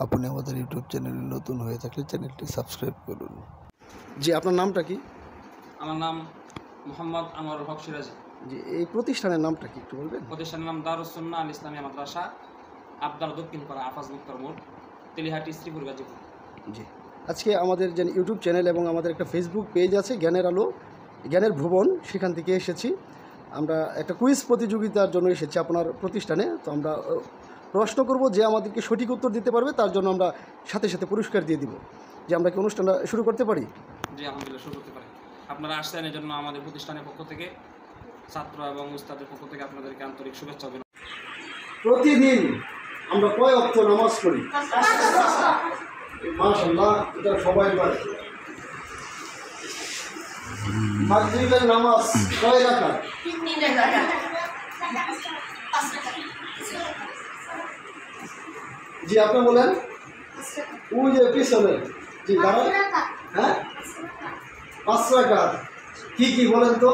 আপনি আমাদের ইউটিউব চ্যানেলে নতুন হয়ে থাকলে চ্যানেলটি সাবস্ক্রাইব করুন। জি, আপনার নামটা কি? আমার নাম মোহাম্মদ আনোয়ারুল হক সিরাজি। জি, এই প্রতিষ্ঠানের নামটা কি একটু বলবেন? প্রতিষ্ঠানের নাম দারুস সুন্নাহ আল ইসলামিয়া মাদ্রাসা, আবদার দক্ষিণপাড়া, আফাজ মুক্তার মোড়, তেলিহাটি, শ্রীপুর, গাজীপুর। জি, আজকে আমাদের যে ইউটিউব চ্যানেল এবং আমাদের একটা ফেসবুক পেজ আছে জ্ঞানের আলো, জ্ঞানের ভুবন, সেখান থেকে এসেছি। আমরা একটা কুইজ প্রতিযোগিতার জন্য এসেছি আপনার প্রতিষ্ঠানে। তো আমরা প্রশ্ন করব, যে আমাদেরকে সঠিক উত্তর দিতে পারবে তার জন্য আমরা সাথে সাথে পুরস্কার দিয়ে দিব। যে আমরা কি অনুষ্ঠানটা শুরু করতে পারি? জি, আলহামদুলিল্লাহ, শুরু করতে পারি। আপনারা আসছেন এই জন্য আমাদের প্রতিষ্ঠানের পক্ষ থেকে, ছাত্র এবং উস্তাদের পক্ষ থেকে আপনাদেরকে আন্তরিক শুভেচ্ছা অভিনন্দন। প্রতিদিন আমরা কয় ওয়াক্ত নামাজ পড়ি? মাশাআল্লাহ, এটা সবাই পারে। মাগরিবের নামাজ কয় রাকাত? 3 রাকাত। জি, আপনি বলেন। ওই যে পিছনে। জি, দাঁড়ান। হ্যাঁ, 5 রাকাত। কি কি বলেন তো?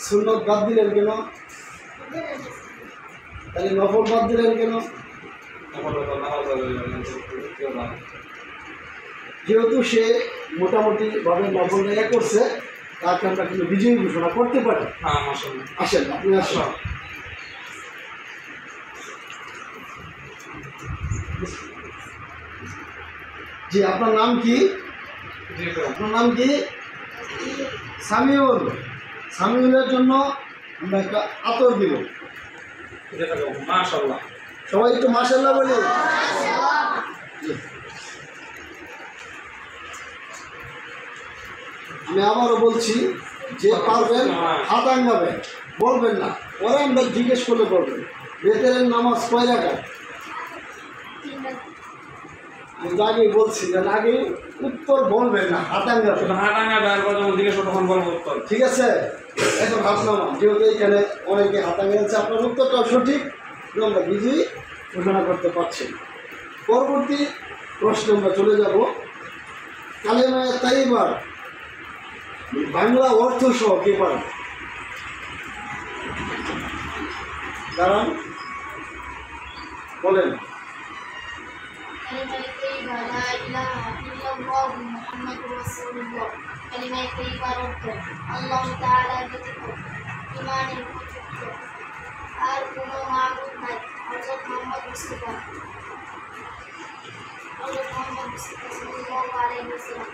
সুন্নত বাদ দিলেন কেন? তাহলে নফল বাদ দিলেন কেন? যেহেতু সে মোটামুটি ভাবে নফল করছে, তাকে আমরা কিন্তু বিজয়ী ঘোষণা করতে পারি। হ্যাঁ, মাশাআল্লাহ। আসেন, আপনি আসেন। জি, আপনার নাম কি? আপনার নাম কি? সামিউল। সামিউলের জন্য আমরা একটা আতর দিব। মাশাআল্লাহ। সবাই একটু মাশাআল্লাহ বলি। আমি আবারও বলছি, যে পারবেন হাত আঙ্গাবেন, বলবেন না। পরে আমরা জিজ্ঞেস করলে বলবেন। বেতের নামাজ কয় রাকাত? আমি আগেই বলছি যে আগে উত্তর বলবেন না, হাত আঙ্গাবেন। ঠিক আছে, এখন হাত নামান। যেহেতু এখানে অনেকে হাত আঙ্গিয়েছে, আপনার উত্তরটাও সঠিক, আমরা বিজয়ী ঘোষণা করতে পারছি। পরবর্তী প্রশ্নে আমরা চলে যাব। কালেমা তাইয়্যিবার বাংলা অর্থ সহ কে পারে? দাঁড়ান, বলেন। কালিমা তাইয়্যিবা লা ইলাহা ইল্লাল্লাহু মুহাম্মাদুর রাসূলুল্লাহ। কালিমা তাইয়্যিবার অর্থ আল্লাহ তাআলা ব্যতীত ঈমানের উপযুক্ত আর কোনো মাবুদ নাই। হযরত মুহাম্মদ মুস্তাফা সাল্লাল্লাহু আলাইহি ওয়াসাল্লাম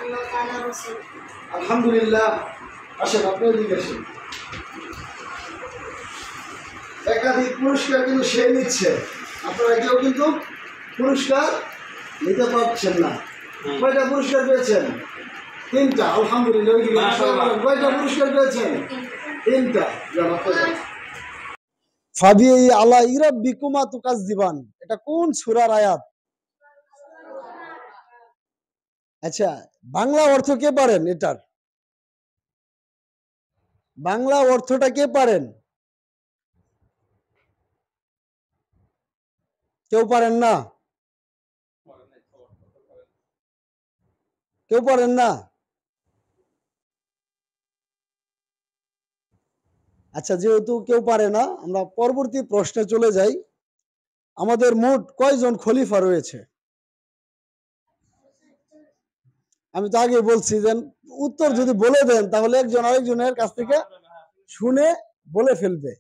আল্লাহ তাআলার রাসূল। আলহামদুলিল্লাহ। আসেন, আপনি এদিকে আসেন। একাধিক পুরস্কার কিন্তু সে নিচ্ছে, আপনারা কেউ কিন্তু পুরস্কার নিতে পারছেন না। কয়টা পুরস্কার পেয়েছেন? 3টা। আলহামদুলিল্লাহ। কয়টা পুরস্কার পেয়েছেন? 3টা। ফাবিআই আলা ইরাব্বিকুমা তুকাজ্জিবান, এটা কোন সূরার আয়াত? আচ্ছা, বাংলা অর্থ কে পারেন? এটার বাংলা অর্থটা কে পারেন? কেউ পারেন না? কেউ পারেন না? আচ্ছা, যেহেতু কেউ পারে না, আমরা পরবর্তী প্রশ্নে চলে যাই। আমাদের মোট কয়জন খলিফা রয়েছে? আমি তো আগে বলছি যে উত্তর যদি বলে দেন তাহলে একজন আরেকজনের কাছ থেকে শুনে বলে ফেলবে।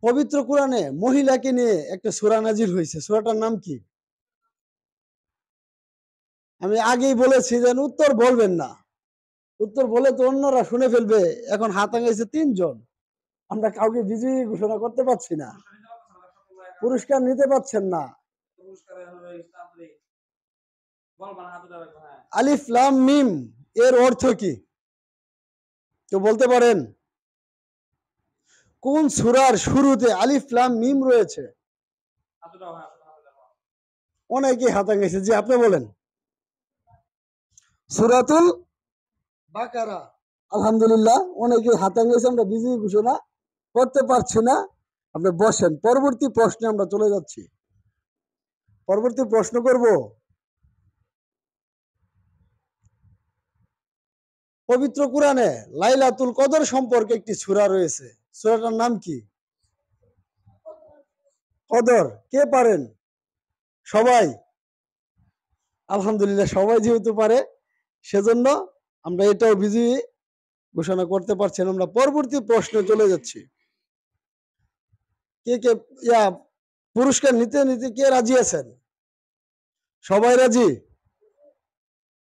পবিত্র কোরআনে মহিলাকে নিয়ে একটা সূরা নাজিল হয়েছে, সূরাটার নাম কি? আমি আগেই বলেছি যে উত্তর বলবেন না, উত্তর বলে তো অন্যরা শুনে ফেলবে। এখন হাত আঙ্গাইছে 3 জন, আমরা কাউকে বিজয়ী ঘোষণা করতে পারছি না, পুরস্কার নিতে পারছেন না। আলিফ লাম মিম এর অর্থ কি কেউ বলতে পারেন? কোন সূরার শুরুতে আলিফ লাম মিম রয়েছে? অনেকে হাত আঙ্গাইছে। যে আপনি বলেন। সূরাতুল বাকারা। আলহামদুলিল্লাহ, অনেকে হাত আঙ্গাইছে, আমরা বিজয়ী ঘোষণা করতে পারছি না। আপনি বসেন, পরবর্তী প্রশ্নে আমরা চলে যাচ্ছি। পরবর্তী প্রশ্ন করব। পবিত্র কোরআনে লাইলাতুল কদর সম্পর্কে একটি সূরা রয়েছে, সূরাটার নাম কি? কদর। কে পারেন? সবাই? আলহামদুলিল্লাহ, সবাই যেহেতু পারে সেজন্য আমরা এটাও বিজয়ী ঘোষণা করতে পারছেন। আমরা পরবর্তী প্রশ্নে চলে যাচ্ছি। কে কে পুরস্কার নিতে নিতে কে রাজি আছেন? সবাই রাজি?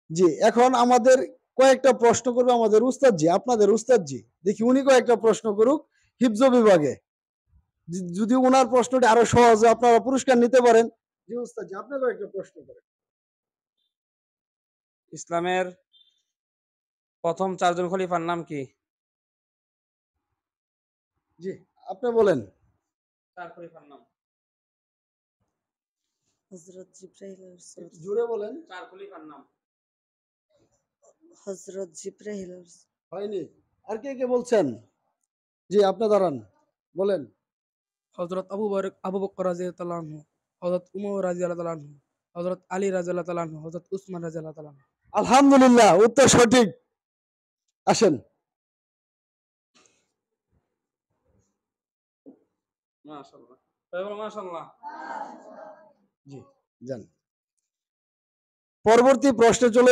জি, এখন আমাদের কয়েকটা প্রশ্ন করবে আমাদের উস্তাদজি, আপনাদের উস্তাদজি। দেখি উনি কয়েকটা প্রশ্ন করুক হিফজ বিভাগে। যদি ওনার প্রশ্নটা আরো সহজ হয় আপনারা পুরস্কার নিতে পারেন। জি উস্তাদজি, আপনি কয়েকটা প্রশ্ন করেন। ইসলামের প্রথম 4 জন খলিফার নাম কি? জি, আপনি বলেন। 4 খলিফার নাম। হযরত জিবরাইল আলাইহিস সালাম, জোরে বলেন। 4 খলিফার নাম। হযরত জিবরাইল আলাইহিস হয়নি? আর কে কে বলছেন? জি, আপনি দাঁড়ান, বলেন। হযরত আবু বকর রাদিয়াল্লাহু আনহু, হযরত উমর রাদিয়াল্লাহু আনহু, হযরত আলী রাদিয়াল্লাহু আনহু, হযরত উসমান রাদিয়াল্লাহু আনহু। আলহামদুলিল্লাহ, উত্তর সঠিক। আসেন। মাশাআল্লাহ। সবাই বলো মাশাআল্লাহ। জি, যান। পরবর্তী প্রশ্নে চলে